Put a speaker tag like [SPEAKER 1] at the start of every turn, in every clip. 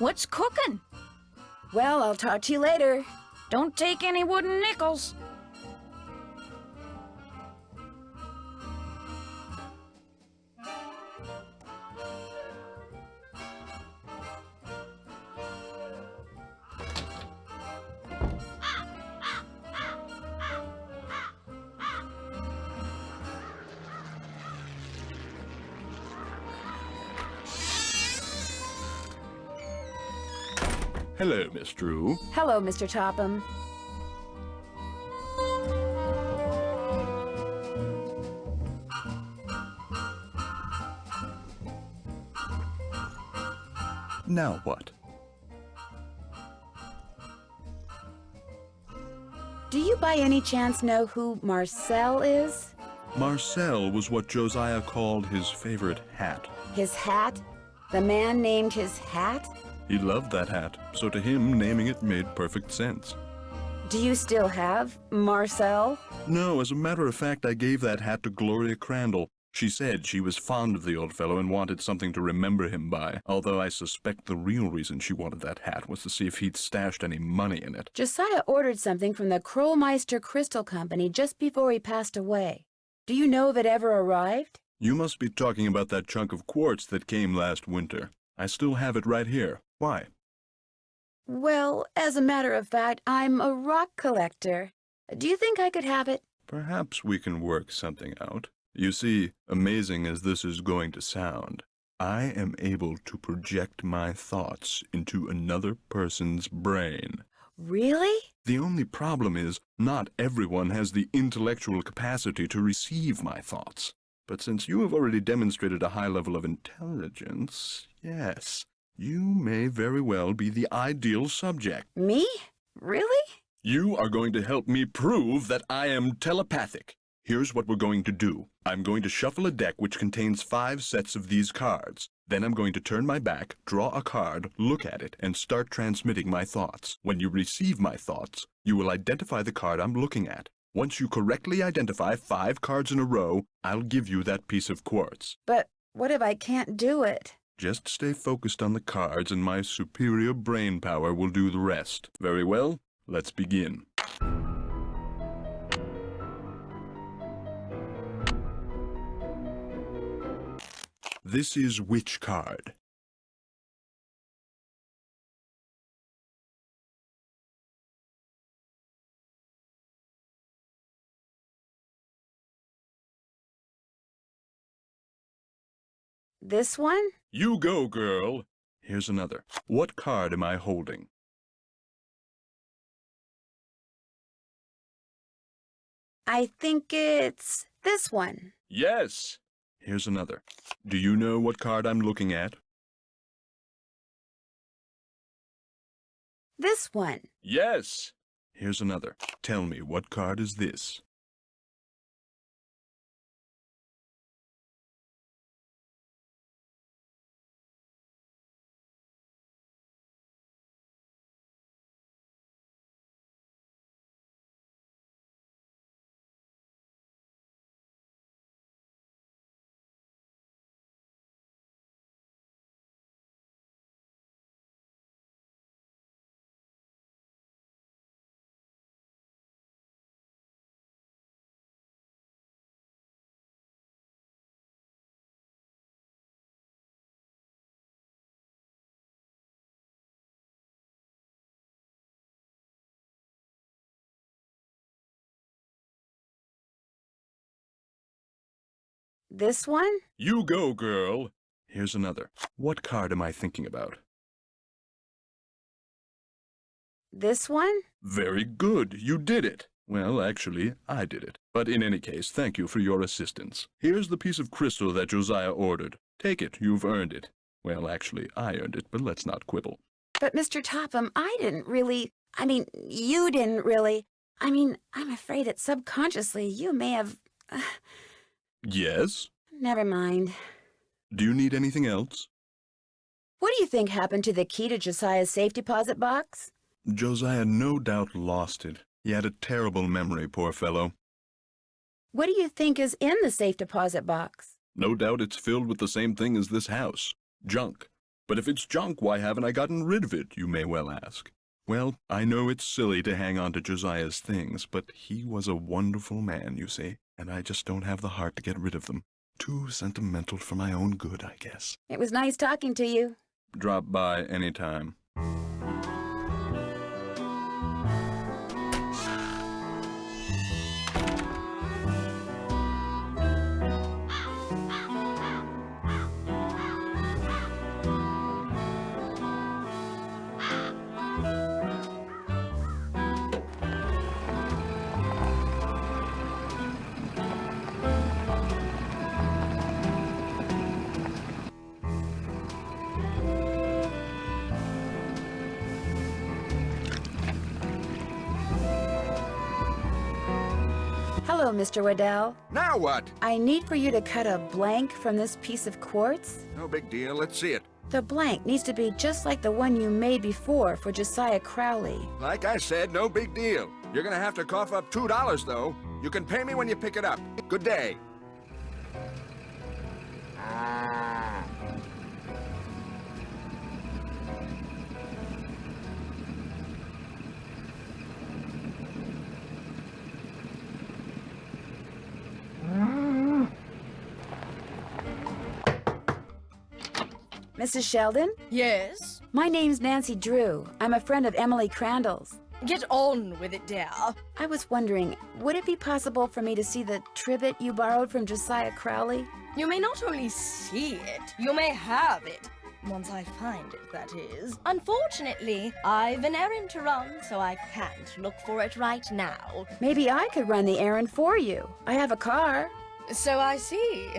[SPEAKER 1] What's cooking?
[SPEAKER 2] Well, I'll talk to you later.
[SPEAKER 1] Don't take any wooden nickels.
[SPEAKER 3] Hello, Miss Drew.
[SPEAKER 2] Hello, Mr. Topham.
[SPEAKER 3] Now what?
[SPEAKER 2] Do you by any chance know who Marcel is?
[SPEAKER 3] Marcel was what Josiah called his favorite hat.
[SPEAKER 2] His hat? The man named his hat?
[SPEAKER 3] He loved that hat, so to him, naming it made perfect sense.
[SPEAKER 2] Do you still have Marcel?
[SPEAKER 3] No, as a matter of fact, I gave that hat to Gloria Crandell. She said she was fond of the old fellow and wanted something to remember him by, although I suspect the real reason she wanted that hat was to see if he'd stashed any money in it.
[SPEAKER 2] Josiah ordered something from the Krollmeister Crystal Company just before he passed away. Do you know if it ever arrived?
[SPEAKER 3] You must be talking about that chunk of quartz that came last winter. I still have it right here. Why?
[SPEAKER 2] Well, as a matter of fact, I'm a rock collector. Do you think I could have it?
[SPEAKER 3] Perhaps we can work something out. You see, amazing as this is going to sound, I am able to project my thoughts into another person's brain.
[SPEAKER 2] Really?
[SPEAKER 3] The only problem is, not everyone has the intellectual capacity to receive my thoughts. But since you have already demonstrated a high level of intelligence, yes, you may very well be the ideal subject.
[SPEAKER 2] Me? Really?
[SPEAKER 3] You are going to help me prove that I am telepathic. Here's what we're going to do. I'm going to shuffle a deck which contains 5 sets of these cards. Then I'm going to turn my back, draw a card, look at it, and start transmitting my thoughts. When you receive my thoughts, you will identify the card I'm looking at. Once you correctly identify 5 cards in a row, I'll give you that piece of quartz.
[SPEAKER 2] But what if I can't do it?
[SPEAKER 3] Just stay focused on the cards and my superior brain power will do the rest. Very well, let's begin. This is which card?
[SPEAKER 2] This one?
[SPEAKER 3] You go, girl. Here's another. What card am I holding?
[SPEAKER 2] I think it's this one.
[SPEAKER 3] Yes. Here's another. Do you know what card I'm looking at?
[SPEAKER 2] This one.
[SPEAKER 3] Yes. Here's another. Tell me, what card is this?
[SPEAKER 2] This one?
[SPEAKER 3] You go, girl. Here's another. What card am I thinking about?
[SPEAKER 2] This one?
[SPEAKER 3] Very good. You did it. Well, actually, I did it. But in any case, thank you for your assistance. Here's the piece of crystal that Josiah ordered. Take it. You've earned it. Well, actually, I earned it, but let's not quibble.
[SPEAKER 2] But Mr. Topham, I didn't really... you didn't really... I'm afraid that subconsciously you may have...
[SPEAKER 3] Yes?
[SPEAKER 2] Never mind.
[SPEAKER 3] Do you need anything else?
[SPEAKER 2] What do you think happened to the key to Josiah's safe deposit box?
[SPEAKER 3] Josiah no doubt lost it. He had a terrible memory, poor fellow.
[SPEAKER 2] What do you think is in the safe deposit box?
[SPEAKER 3] No doubt it's filled with the same thing as this house. Junk. But if it's junk, why haven't I gotten rid of it, you may well ask. Well, I know it's silly to hang on to Josiah's things, but he was a wonderful man, you see, and I just don't have the heart to get rid of them. Too sentimental for my own good, I guess.
[SPEAKER 2] It was nice talking to you.
[SPEAKER 3] Drop by anytime.
[SPEAKER 2] Hello, Mr. Waddell.
[SPEAKER 4] Now what?
[SPEAKER 2] I need for you to cut a blank from this piece of quartz.
[SPEAKER 4] No big deal. Let's see it.
[SPEAKER 2] The blank needs to be just like the one you made before for Josiah Crowley.
[SPEAKER 4] Like I said, no big deal. You're gonna have to cough up $2, though. You can pay me when you pick it up. Good day.
[SPEAKER 2] Mrs. Sheldon?
[SPEAKER 1] Yes?
[SPEAKER 2] My name's Nancy Drew. I'm a friend of Emily Crandell's.
[SPEAKER 1] Get on with it, dear.
[SPEAKER 2] I was wondering, would it be possible for me to see the trivet you borrowed from Josiah Crowley?
[SPEAKER 1] You may not only see it, you may have it. Once I find it, that is. Unfortunately, I've an errand to run, so I can't look for it right now.
[SPEAKER 2] Maybe I could run the errand for you. I have a car.
[SPEAKER 1] So I see.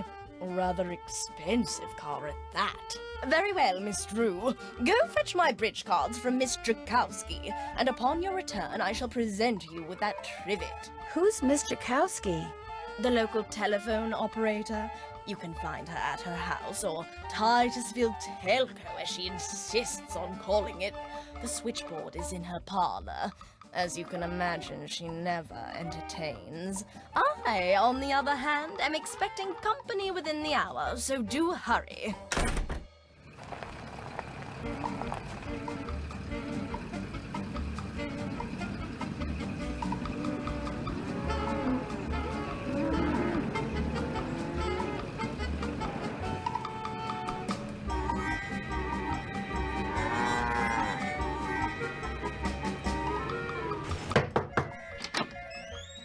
[SPEAKER 1] Rather expensive car at that. Very well, Miss Drew. Go fetch my bridge cards from Miss Drakowski, and upon your return I shall present you with that trivet.
[SPEAKER 2] Who's Miss Drakowski?
[SPEAKER 1] The local telephone operator. You can find her at her house, or Titusville Telco, as she insists on calling it. The switchboard is in her parlor. As you can imagine, she never entertains. I, on the other hand, am expecting company within the hour, so do hurry.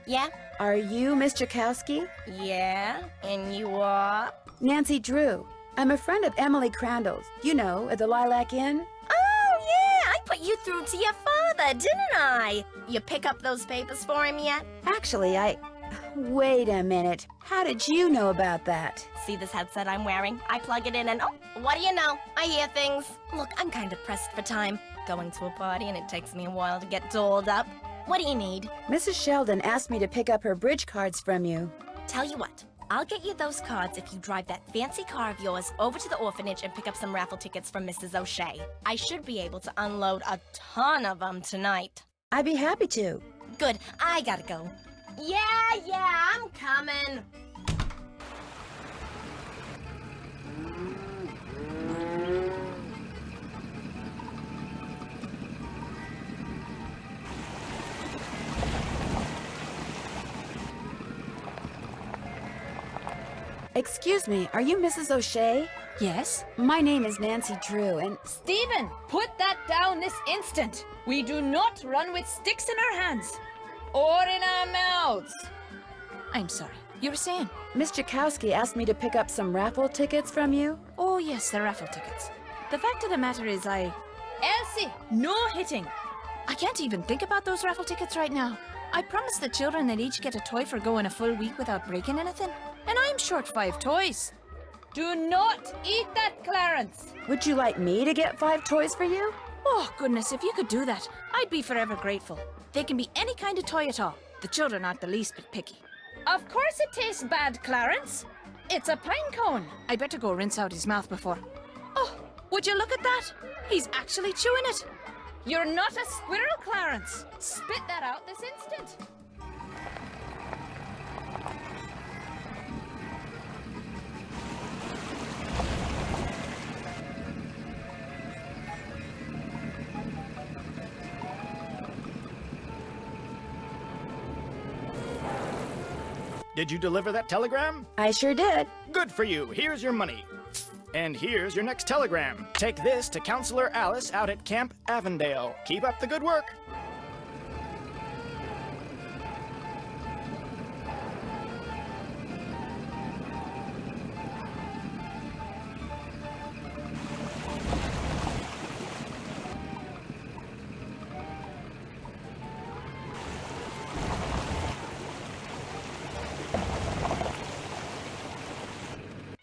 [SPEAKER 1] Yeah?
[SPEAKER 2] Are you Miss Drakowski?
[SPEAKER 1] Yeah? And you are?
[SPEAKER 2] Nancy Drew. I'm a friend of Emily Crandell's. You know, at the Lilac Inn.
[SPEAKER 1] Oh, yeah! I put you through to your father, didn't I? You pick up those papers for him yet?
[SPEAKER 2] Actually, Wait a minute. How did you know about that?
[SPEAKER 1] See this headset I'm wearing? I plug it in and what do you know? I hear things. Look, I'm kind of pressed for time. Going to a party and it takes me a while to get dolled up. What do you need?
[SPEAKER 2] Mrs. Sheldon asked me to pick up her bridge cards from you.
[SPEAKER 1] Tell you what, I'll get you those cards if you drive that fancy car of yours over to the orphanage and pick up some raffle tickets from Mrs. O'Shea. I should be able to unload a ton of them tonight.
[SPEAKER 2] I'd be happy to.
[SPEAKER 1] Good, I gotta go. Yeah, I'm coming.
[SPEAKER 2] Excuse me, are you Mrs. O'Shea?
[SPEAKER 1] Yes?
[SPEAKER 2] My name is Nancy Drew, and
[SPEAKER 5] Stephen, put that down this instant. We do not run with sticks in our hands or in our mouths. I'm sorry, you were saying?
[SPEAKER 2] Miss Drakowski asked me to pick up some raffle tickets from you.
[SPEAKER 5] Oh yes, the raffle tickets. The fact of the matter is Elsie, no hitting. I can't even think about those raffle tickets right now. I promised the children they'd each get a toy for going a full week without breaking anything. And I'm short 5 toys. Do not eat that, Clarence.
[SPEAKER 2] Would you like me to get 5 toys for you?
[SPEAKER 5] Oh, goodness, if you could do that, I'd be forever grateful. They can be any kind of toy at all. The children aren't the least bit picky. Of course it tastes bad, Clarence. It's a pine cone. I better go rinse out his mouth before. Oh, would you look at that? He's actually chewing it. You're not a squirrel, Clarence. Spit that out this instant.
[SPEAKER 6] Did you deliver that telegram?
[SPEAKER 2] I sure did.
[SPEAKER 6] Good for you. Here's your money. And here's your next telegram. Take this to Counselor Alice out at Camp Avondale. Keep up the good work.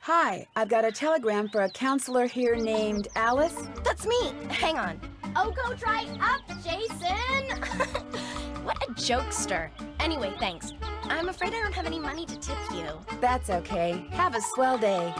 [SPEAKER 2] Hi, I've got a telegram for a counselor here named Alice.
[SPEAKER 1] That's me. Hang on. Oh, go dry up, Jason! What a jokester. Anyway, thanks. I'm afraid I don't have any money to tip you.
[SPEAKER 2] That's okay. Have a swell day.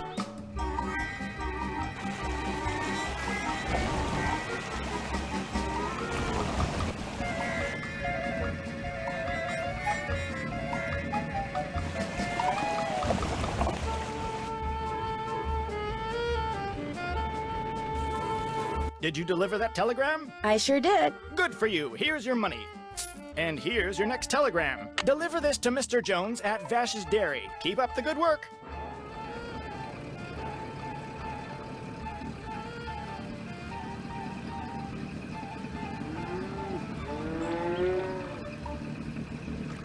[SPEAKER 6] Did you deliver that telegram?
[SPEAKER 2] I sure did.
[SPEAKER 6] Good for you. Here's your money. And here's your next telegram. Deliver this to Mr. Jones at Vash's Dairy. Keep up the good work.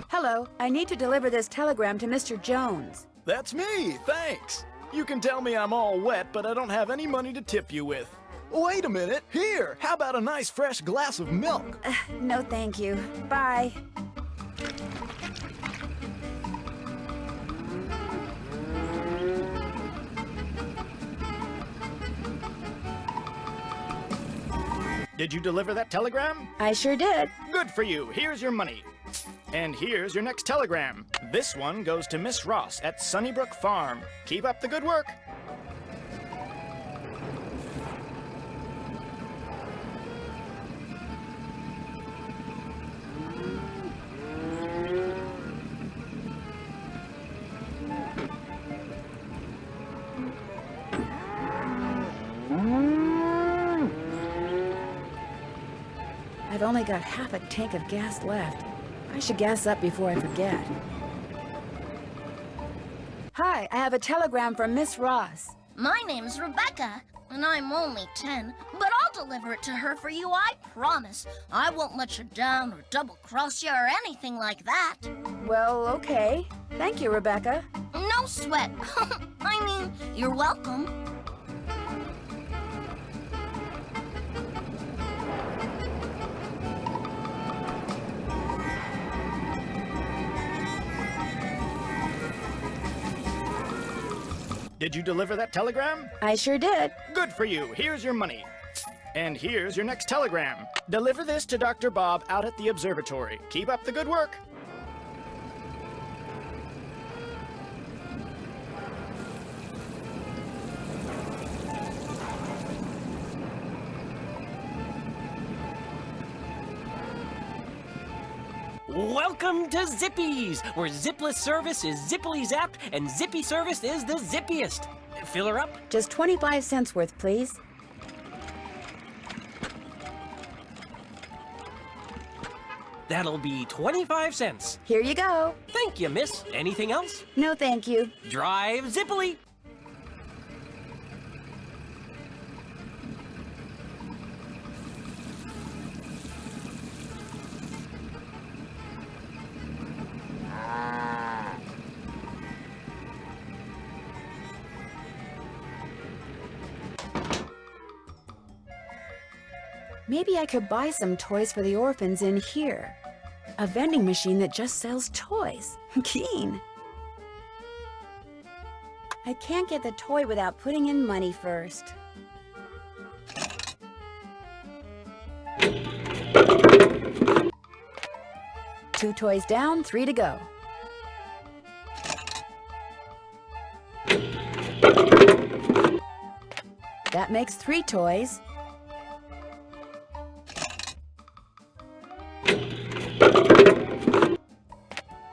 [SPEAKER 2] Hello, I need to deliver this telegram to Mr. Jones.
[SPEAKER 6] That's me. Thanks. You can tell me I'm all wet, but I don't have any money to tip you with. Wait a minute. Here, how about a nice fresh glass of milk?
[SPEAKER 2] No, thank you. Bye.
[SPEAKER 6] Did you deliver that telegram?
[SPEAKER 2] I sure did.
[SPEAKER 6] Good for you. Here's your money. And here's your next telegram. This one goes to Miss Ross at Sunnybrook Farm. Keep up the good work.
[SPEAKER 2] I've only got half a tank of gas left. I should gas up before I forget. Hi, I have a telegram from Miss Ross.
[SPEAKER 7] My name's Rebecca, and I'm only 10, but I'll deliver it to her for you, I promise. I won't let you down or double-cross you or anything like that.
[SPEAKER 2] Well, okay. Thank you, Rebecca.
[SPEAKER 7] No sweat. I mean, you're welcome.
[SPEAKER 6] Did you deliver that telegram?
[SPEAKER 2] I sure did.
[SPEAKER 6] Good for you. Here's your money. And here's your next telegram. Deliver this to Dr. Bob out at the observatory. Keep up the good work.
[SPEAKER 8] Welcome to Zippy's, where zipless service is zippily zapped and zippy service is the zippiest. Fill her up?
[SPEAKER 2] Just 25 cents worth, please.
[SPEAKER 8] That'll be 25 cents.
[SPEAKER 2] Here you go.
[SPEAKER 8] Thank you, miss. Anything else?
[SPEAKER 2] No, thank you.
[SPEAKER 8] Drive zippily.
[SPEAKER 2] Maybe I could buy some toys for the orphans in here. A vending machine that just sells toys. Keen. I can't get the toy without putting in money first. Two toys down, 3 to go. That makes 3 toys.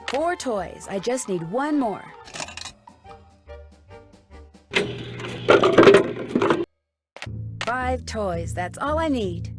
[SPEAKER 2] Four toys. I just need 1 more. Five toys. That's all I need.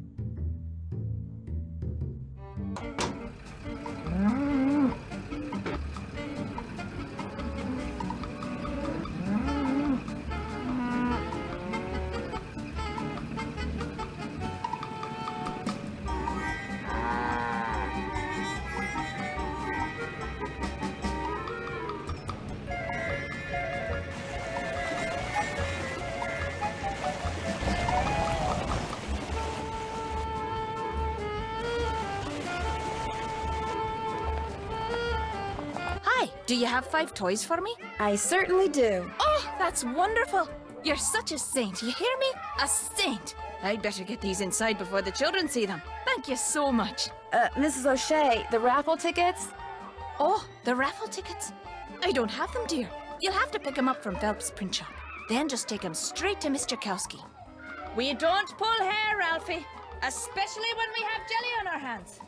[SPEAKER 5] Do you have 5 toys for me?
[SPEAKER 2] I certainly do.
[SPEAKER 5] Oh, that's wonderful. You're such a saint, you hear me? A saint. I'd better get these inside before the children see them. Thank you so much.
[SPEAKER 2] Mrs. O'Shea, the raffle tickets?
[SPEAKER 5] Oh, the raffle tickets? I don't have them, dear. You'll have to pick them up from Phelps' print shop. Then just take them straight to Mr. Kowski. We don't pull hair, Ralphie. Especially when we have jelly on our hands.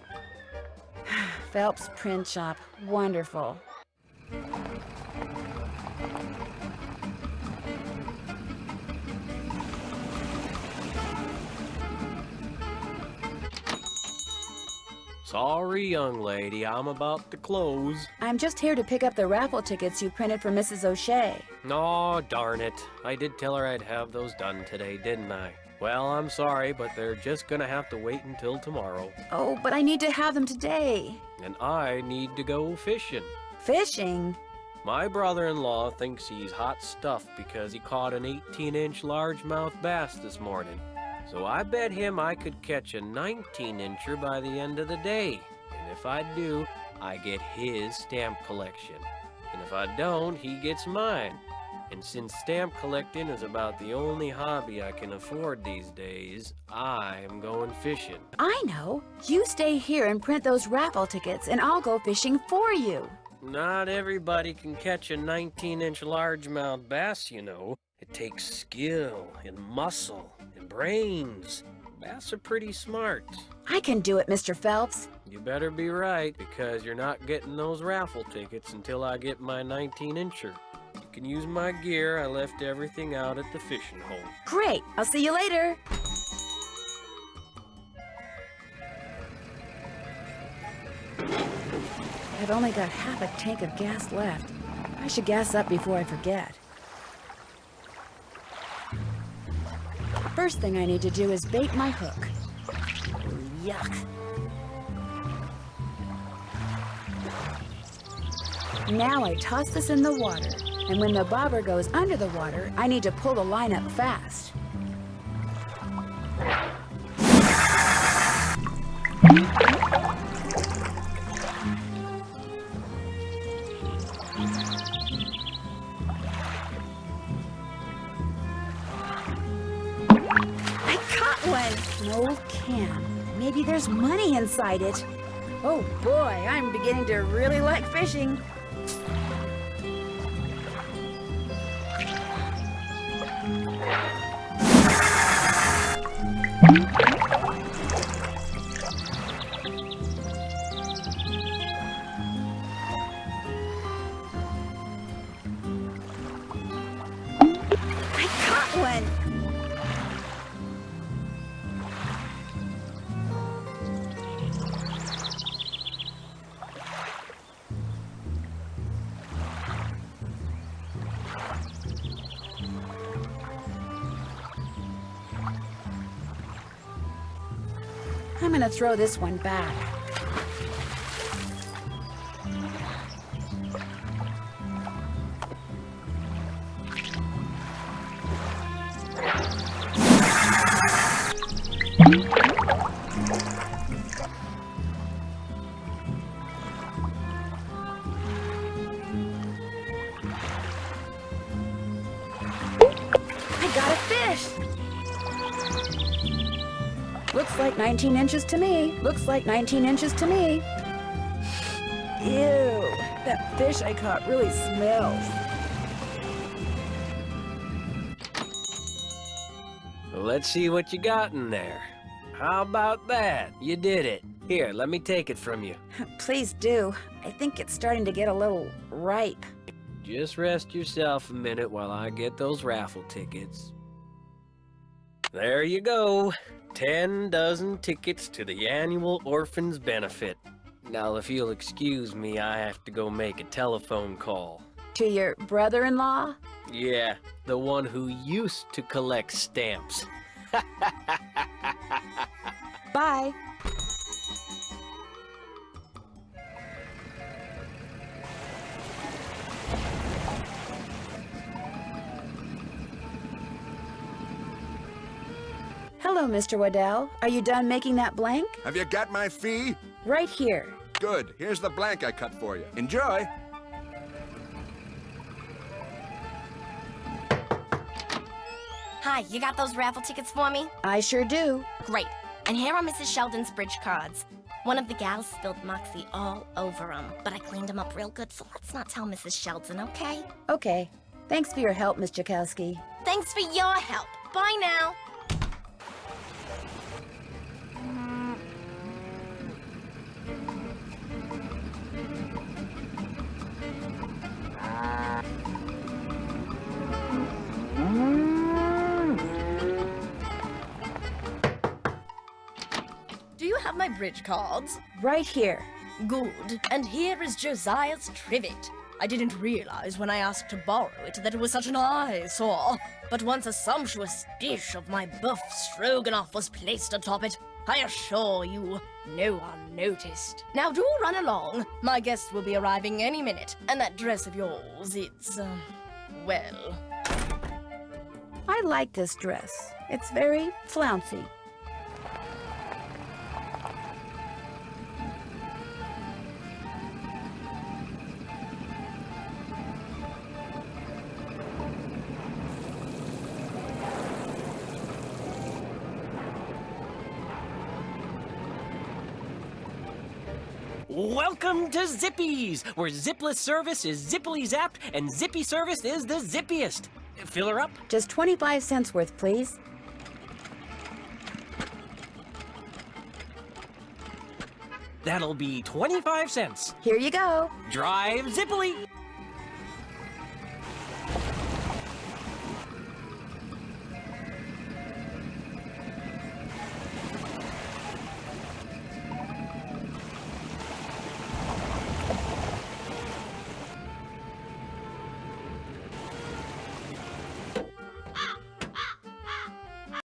[SPEAKER 2] Phelps print shop. Wonderful.
[SPEAKER 8] Sorry, young lady, I'm about to close.
[SPEAKER 2] I'm just here to pick up the raffle tickets you printed for Mrs. O'Shea.
[SPEAKER 8] Oh, darn it. I did tell her I'd have those done today, didn't I? Well, I'm sorry, but they're just gonna have to wait until tomorrow.
[SPEAKER 2] Oh, but I need to have them today.
[SPEAKER 8] And I need to go fishing.
[SPEAKER 2] Fishing?
[SPEAKER 8] My brother-in-law thinks he's hot stuff because he caught an 18-inch largemouth bass this morning. So I bet him I could catch a 19-incher by the end of the day. And if I do, I get his stamp collection. And if I don't, he gets mine. And since stamp collecting is about the only hobby I can afford these days, I am going fishing.
[SPEAKER 2] I know. You stay here and print those raffle tickets, and I'll go fishing for you.
[SPEAKER 8] Not everybody can catch a 19-inch largemouth bass, you know. It takes skill and muscle and brains. Bass are pretty smart.
[SPEAKER 2] I can do it, Mr. Phelps.
[SPEAKER 8] You better be right, because you're not getting those raffle tickets until I get my 19-incher. You can use my gear. I left everything out at the fishing hole.
[SPEAKER 2] Great. I'll see you later. I've only got half a tank of gas left. I should gas up before I forget. First thing I need to do is bait my hook. Yuck. Now I toss this in the water, and when the bobber goes under the water, I need to pull the line up fast. No can. Maybe there's money inside it. Oh boy, I'm beginning to really like fishing. I caught one! I'm gonna throw this one back. I got a fish! Looks like 19 inches to me. Looks like 19 inches to me. Ew, that fish I caught really smells.
[SPEAKER 8] Let's see what you got in there. How about that? You did it. Here, let me take it from you.
[SPEAKER 2] Please do. I think it's starting to get a little ripe.
[SPEAKER 8] Just rest yourself a minute while I get those raffle tickets. There you go. 10 dozen tickets to the annual Orphans Benefit. Now, if you'll excuse me, I have to go make a telephone call.
[SPEAKER 2] To your brother-in-law?
[SPEAKER 8] Yeah, the one who used to collect stamps.
[SPEAKER 2] Bye. Hello, Mr. Waddell. Are you done making that blank?
[SPEAKER 4] Have you got my fee?
[SPEAKER 2] Right here.
[SPEAKER 4] Good. Here's the blank I cut for you. Enjoy.
[SPEAKER 9] Hi, you got those raffle tickets for me?
[SPEAKER 2] I sure do.
[SPEAKER 9] Great. And here are Mrs. Sheldon's bridge cards. One of the gals spilled Moxie all over them, but I cleaned them up real good, so let's not tell Mrs. Sheldon, okay?
[SPEAKER 2] Okay. Thanks for your help, Miss Jakowski.
[SPEAKER 9] Thanks for your help. Bye now.
[SPEAKER 1] Do you have my bridge cards?
[SPEAKER 2] Right here.
[SPEAKER 1] Good. And here is Josiah's trivet. I didn't realize when I asked to borrow it that it was such an eyesore. But once a sumptuous dish of my buff stroganoff was placed atop it, I assure you, no one noticed. Now do run along. My guests will be arriving any minute. And that dress of yours, it's, well...
[SPEAKER 2] I like this dress. It's very flouncy.
[SPEAKER 8] Welcome to Zippy's, where zipless service is zippily zapped and zippy service is the zippiest. Fill her up?
[SPEAKER 2] Just 25 cents worth, please.
[SPEAKER 8] That'll be 25 cents.
[SPEAKER 2] Here you go.
[SPEAKER 8] Drive zippily.